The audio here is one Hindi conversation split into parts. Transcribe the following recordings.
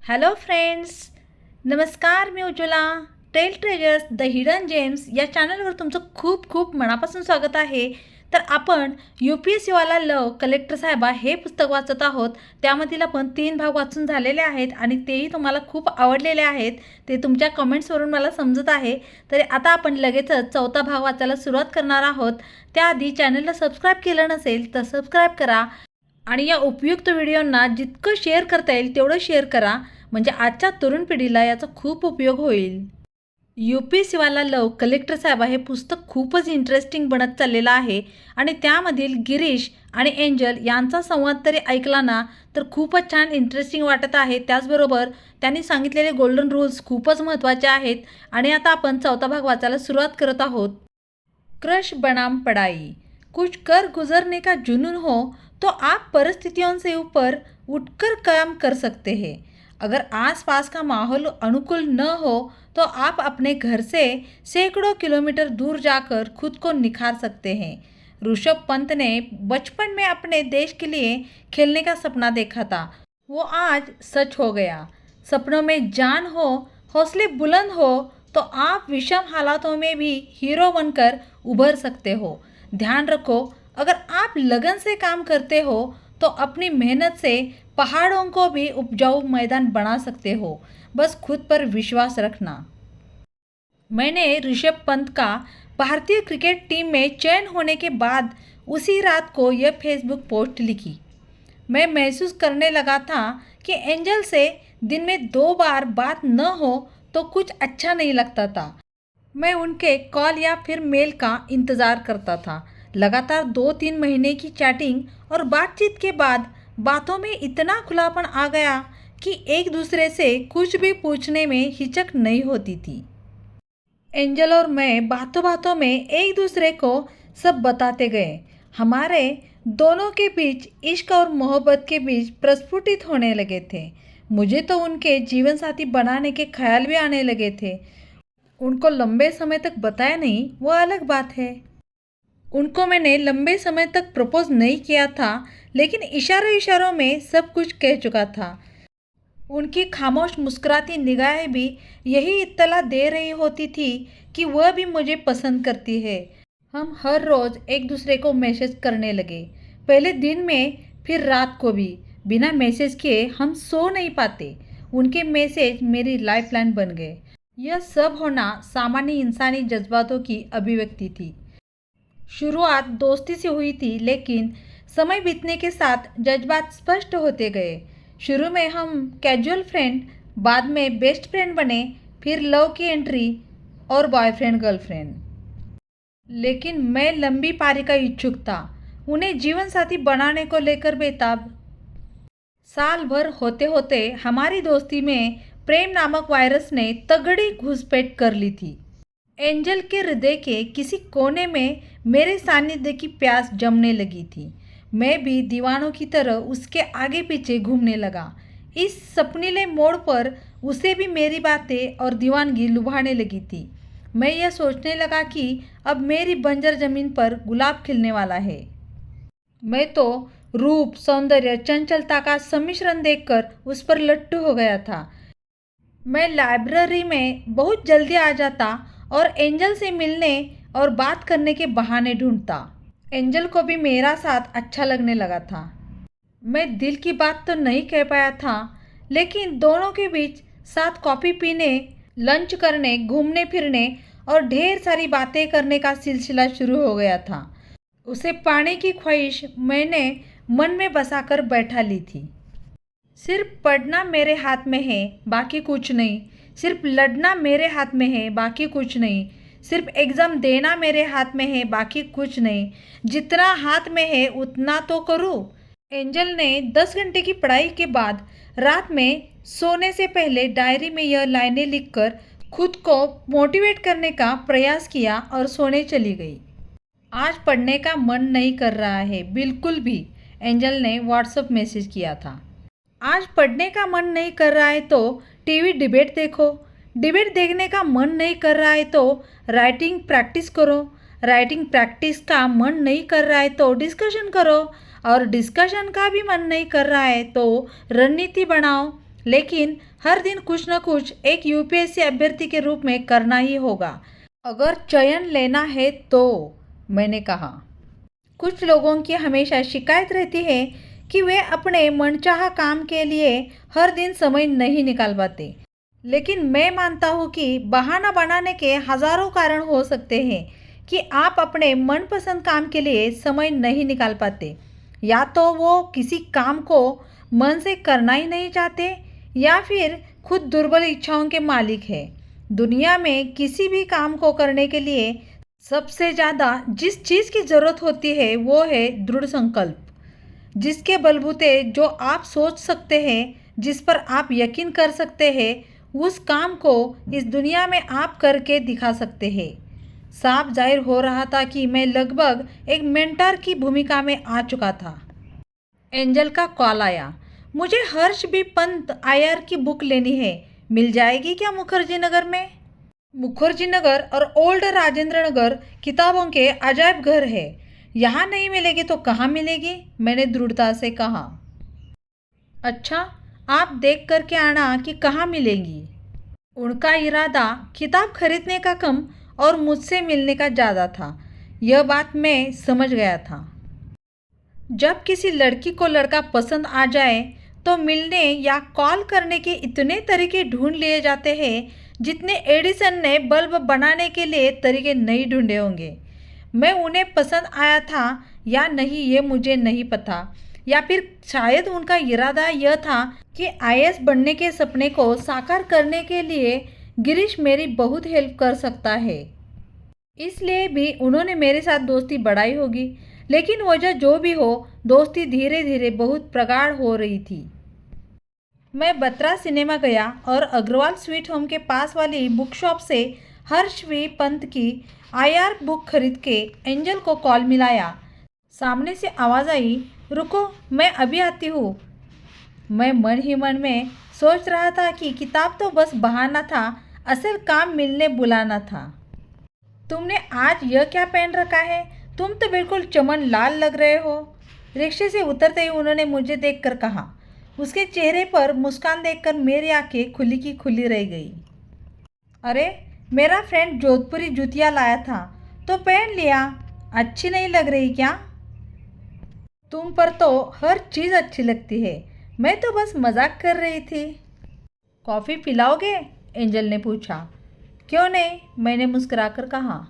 हॅलो फ्रेंड्स, नमस्कार. मी Ujjwala. Tale treasures the hidden gems या चॅनलवर तुमचं खूप खूप मनापासून स्वागत आहे. तर आपण UPSCवाला लव कलेक्टर साहेबा हे पुस्तक वाचत आहोत. त्यामधील आपण 3 भाग वाचून झालेले आहेत आणि तेही तुम्हाला खूप आवडलेले आहेत. ते तुमच्या कमेंट्सवरून मला समजत आहे. तर आता आपण लगेचच 4था भाग वाचायला सुरुवात करणार आहोत. त्याआधी चॅनलला सबस्क्राईब केलं नसेल तर सबस्क्राईब करा आणि या उपयुक्त व्हिडिओंना जितकं शेअर करता येईल तेवढं शेअर करा, म्हणजे आजच्या तरुण पिढीला याचा खूप उपयोग होईल. UPSCवाला लव कलेक्टर साहेबा हे पुस्तक खूपच इंटरेस्टिंग बनत चाललेलं आहे आणि त्यामधील गिरीश आणि एंजल यांचा संवाद तरी ऐकला ना तर खूपच छान इंटरेस्टिंग वाटत आहे. त्याचबरोबर त्यांनी सांगितलेले गोल्डन रूल्स खूपच महत्त्वाचे आहेत. आणि आता आपण 4था भाग वाचायला सुरुवात करत आहोत. क्रश बनाम पढ़ाई. कुछ कर गुजरने का जुनून हो तो आप परिस्थितियों से ऊपर उठकर काम कर सकते हैं. अगर आसपास का माहौल अनुकूल न हो तो आप अपने घर से सैकड़ों किलोमीटर दूर जाकर खुद को निखार सकते हैं. ऋषभ पंत ने बचपन में अपने देश के लिए खेलने का सपना देखा था. वो आज सच हो गया. सपनों में जान हो, हौसले बुलंद हो तो आप विषम हालातों में भी हीरो बनकर उभर सकते हो. ध्यान रखो, अगर आप लगन से काम करते हो तो अपनी मेहनत से पहाड़ों को भी उपजाऊ मैदान बना सकते हो. बस खुद पर विश्वास रखना. मैंने ऋषभ पंत का भारतीय क्रिकेट टीम में चयन होने के बाद उसी रात को यह फेसबुक पोस्ट लिखी. मैं महसूस करने लगा था कि एंजल से दिन में 2 बार बात न हो तो कुछ अच्छा नहीं लगता था. मैं उनके कॉल या फिर मेल का इंतज़ार करता था. लगातार 2-3 महीने की चैटिंग और बातचीत के बाद बातों में इतना खुलापन आ गया कि एक दूसरे से कुछ भी पूछने में हिचक नहीं होती थी. एंजल और मैं बातों बातों में एक दूसरे को सब बताते गए. हमारे दोनों के बीच इश्क और मोहब्बत के बीच प्रस्फुटित होने लगे थे. मुझे तो उनके जीवन साथी बनाने के ख्याल भी आने लगे थे. उनको लंबे समय तक बताया नहीं वो अलग बात है. उनको मैंने लंबे समय तक प्रपोज नहीं किया था, लेकिन इशारों इशारों में सब कुछ कह चुका था. उनकी खामोश मुस्कुराती निगाहें भी यही इत्तला दे रही होती थी कि वह भी मुझे पसंद करती है. हम हर रोज़ एक दूसरे को मैसेज करने लगे. पहले दिन में, फिर रात को भी. बिना मैसेज किए हम सो नहीं पाते. उनके मैसेज मेरी लाइफलाइन बन गए. यह सब होना सामान्य इंसानी जज्बातों की अभिव्यक्ति थी. शुरुआत दोस्ती से हुई थी, लेकिन समय बीतने के साथ जज्बात स्पष्ट होते गए. शुरू में हम कैजुअल फ्रेंड, बाद में बेस्ट फ्रेंड बने, फिर लव की एंट्री और बॉयफ्रेंड गर्लफ्रेंड. लेकिन मैं लंबी पारी का इच्छुक था, उन्हें जीवन साथी बनाने को लेकर बेताब. साल भर होते होते हमारी दोस्ती में प्रेम नामक वायरस ने तगड़ी घुसपैठ कर ली थी. एंजल के हृदय के किसी कोने में मेरे सानिध्य की प्यास जमने लगी थी. मैं भी दीवानों की तरह उसके आगे पीछे घूमने लगा. इस सपनीले मोड़ पर उसे भी मेरी बातें और दीवानगी लुभाने लगी थी. मैं यह सोचने लगा कि अब मेरी बंजर जमीन पर गुलाब खिलने वाला है. मैं तो रूप, सौंदर्य, चंचलता का सम्मिश्रण देखकर उस पर लट्टू हो गया था. मैं लाइब्रेरी में बहुत जल्दी आ जाता और एंजल से मिलने और बात करने के बहाने ढूंढता. एंजल को भी मेरा साथ अच्छा लगने लगा था. मैं दिल की बात तो नहीं कह पाया था, लेकिन दोनों के बीच साथ कॉफ़ी पीने, लंच करने, घूमने फिरने और ढेर सारी बातें करने का सिलसिला शुरू हो गया था. उसे पाने की ख्वाहिश मैंने मन में बसाकर बैठा ली थी. सिर्फ पढ़ना मेरे हाथ में है, बाकी कुछ नहीं. सिर्फ लड़ना मेरे हाथ में है, बाकी कुछ नहीं. सिर्फ एग्ज़ाम देना मेरे हाथ में है, बाकी कुछ नहीं. जितना हाथ में है उतना तो करूँ. एंजल ने 10 घंटे की पढ़ाई के बाद रात में सोने से पहले डायरी में यह लाइनें लिखकर खुद को मोटिवेट करने का प्रयास किया और सोने चली गई. आज पढ़ने का मन नहीं कर रहा है, बिल्कुल भी. एंजल ने व्हाट्सएप मैसेज किया था. आज पढ़ने का मन नहीं कर रहा है तो टीवी डिबेट देखो. डिबेट देखने का मन नहीं कर रहा है तो राइटिंग प्रैक्टिस करो. राइटिंग प्रैक्टिस का मन नहीं कर रहा है तो डिस्कशन करो. और डिस्कशन का भी मन नहीं कर रहा है तो रणनीति बनाओ. लेकिन हर दिन कुछ न कुछ एक यूपीएससी अभ्यर्थी के रूप में करना ही होगा अगर चयन लेना है तो, मैंने कहा। कुछ लोगों की हमेशा शिकायत रहती है कि वे अपने मनचाहा काम के लिए हर दिन समय नहीं निकाल पाते, लेकिन मैं मानता हूँ कि बहाना बनाने के हज़ारों कारण हो सकते हैं कि आप अपने मनपसंद काम के लिए समय नहीं निकाल पाते। या तो वो किसी काम को मन से करना ही नहीं चाहते या फिर खुद दुर्बल इच्छाओं के मालिक है। दुनिया में किसी भी काम को करने के लिए सबसे ज़्यादा जिस चीज़ की ज़रूरत होती है वो है दृढ़ संकल्प, जिसके बलबूते जो आप सोच सकते हैं, जिस पर आप यकीन कर सकते हैं, उस काम को इस दुनिया में आप करके दिखा सकते हैं। साफ जाहिर हो रहा था कि मैं लगभग एक मेंटर की भूमिका में आ चुका था। एंजल का कॉल आया। मुझे हर्ष बी पंत आयर की बुक लेनी है, मिल जाएगी क्या मुखर्जी नगर में? मुखर्जी नगर और ओल्ड राजेंद्र नगर किताबों के अजायब घर है। यहाँ नहीं मिलेगी तो कहाँ मिलेगी? मैंने दृढ़ता से कहा। अच्छा, आप देख करके आना कि कहाँ मिलेंगी। उनका इरादा किताब खरीदने का कम और मुझसे मिलने का ज़्यादा था, यह बात मैं समझ गया था। जब किसी लड़की को लड़का पसंद आ जाए तो मिलने या कॉल करने के इतने तरीके ढूंढ लिए जाते हैं जितने एडिसन ने बल्ब बनाने के लिए तरीके नहीं ढूंढे होंगे। मैं उन्हें पसंद आया था या नहीं ये मुझे नहीं पता, या फिर शायद उनका इरादा यह था कि आईएएस बनने के सपने को साकार करने के लिए गिरीश मेरी बहुत हेल्प कर सकता है, इसलिए भी उन्होंने मेरे साथ दोस्ती बढ़ाई होगी। लेकिन वजह जो भी हो, दोस्ती धीरे धीरे बहुत प्रगाढ़ हो रही थी। मैं बत्रा सिनेमा गया और अग्रवाल स्वीट होम के पास वाली बुक शॉप से हर्ष वी पंत की आईआर बुक खरीद के एंजल को कॉल मिलाया। सामने से आवाज़ आई, रुको मैं अभी आती हूँ। मैं मन ही मन में सोच रहा था कि किताब तो बस बहाना था, असल काम मिलने बुलाना था। तुमने आज यह क्या पहन रखा है? तुम तो बिल्कुल चमन लाल लग रहे हो। रिक्शे से उतरते ही उन्होंने मुझे देखकर कहा। उसके चेहरे पर मुस्कान देखकर मेरी आंखें खुली की खुली रह गई। अरे, मेरा फ्रेंड जोधपुरी जूतियाँ लाया था तो पहन लिया। अच्छी नहीं लग रही क्या? तुम पर तो हर चीज़ अच्छी लगती है, मैं तो बस मजाक कर रही थी। कॉफ़ी पिलाओगे? एंजल ने पूछा। क्यों नहीं, मैंने मुस्कुराकर कहा।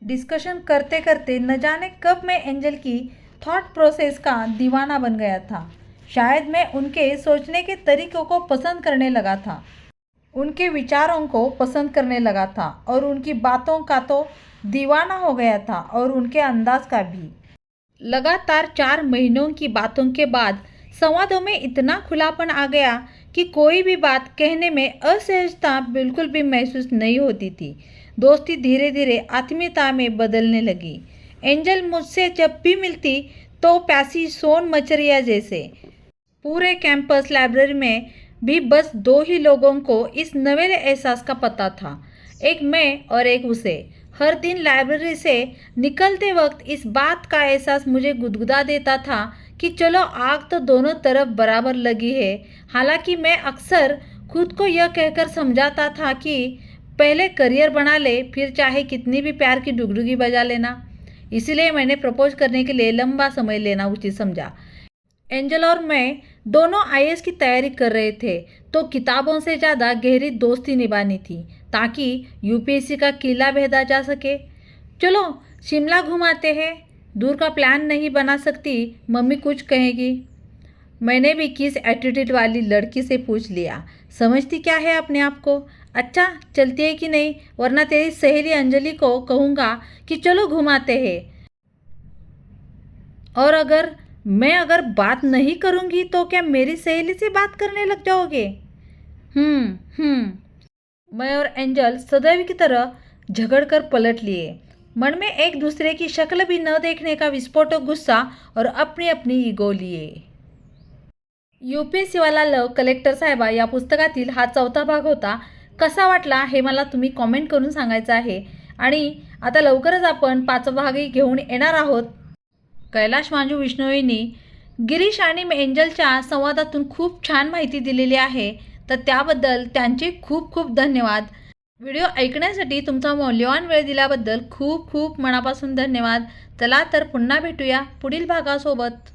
डिस्कशन करते करते न जाने कब मैं एंजल की थॉट प्रोसेस का दीवाना बन गया था। शायद मैं उनके सोचने के तरीक़ों को पसंद करने लगा था, उनके विचारों को पसंद करने लगा था और उनकी बातों का तो दीवाना हो गया था और उनके अंदाज का भी। लगातार 4 महीनों की बातों के बाद संवादों में इतना खुलापन आ गया कि कोई भी बात कहने में असहजता बिल्कुल भी महसूस नहीं होती थी। दोस्ती धीरे धीरे आत्मीयता में बदलने लगी। एंजल मुझसे जब भी मिलती तो प्यासी सोन मचरिया जैसे। पूरे कैंपस लाइब्रेरी में भी बस 2 ही लोगों को इस नवेले एहसास का पता था, एक मैं और एक उसे। हर दिन लाइब्रेरी से निकलते वक्त इस बात का एहसास मुझे गुदगुदा देता था कि चलो आग तो दोनों तरफ बराबर लगी है। हालांकि मैं अक्सर खुद को यह कहकर समझाता था कि पहले करियर बना ले, फिर चाहे कितनी भी प्यार की डुगडुगी बजा लेना। इसीलिए मैंने प्रपोज करने के लिए लंबा समय लेना उचित समझा। एंजल और मैं दोनों आईएएस की तैयारी कर रहे थे तो किताबों से ज़्यादा गहरी दोस्ती निभानी थी ताकि यूपीएससी का किला भेदा जा सके। चलो शिमला घुमाते हैं, दूर का प्लान नहीं बना सकती, मम्मी कुछ कहेगी। मैंने भी किस एटीट्यूड वाली लड़की से पूछ लिया, समझती क्या है अपने आप को? अच्छा चलती है कि नहीं, वरना तेरी सहेली अंजलि को कहूँगा कि चलो घुमाते हैं। और अगर मैं बात नहीं करूँगी तो क्या मेरी सहेली से बात करने लग जाओगे? मैं और एंजल सदैव की तरह झगड़कर पलट लिए, मन में एक दूसरे की शक्ल भी न देखने का विस्फोटक गुस्सा और अपनी अपनी ईगो लिए। यूपीएससी वाला लव कलेक्टर साहेबा या पुस्तकातील हा 4था भाग होता। कसा वाटला हे मला तुम्ही कॉमेंट करून सांगायचं आहे आणि आता लवकरच आपण 5वा भागही घेऊन येणार आहोत। कैलाश मांजू विष्णोईंनी गिरीश आणि एंजलच्या संवादातून खूप छान माहिती दिलेली आहे, तर त्याबद्दल त्यांचे खूप खूप धन्यवाद. व्हिडिओ ऐकण्यासाठी तुमचा मौल्यवान वेळ दिल्याबद्दल खूप खूप मनापासून धन्यवाद. चला तर पुन्हा भेटूया पुढील भागासोबत.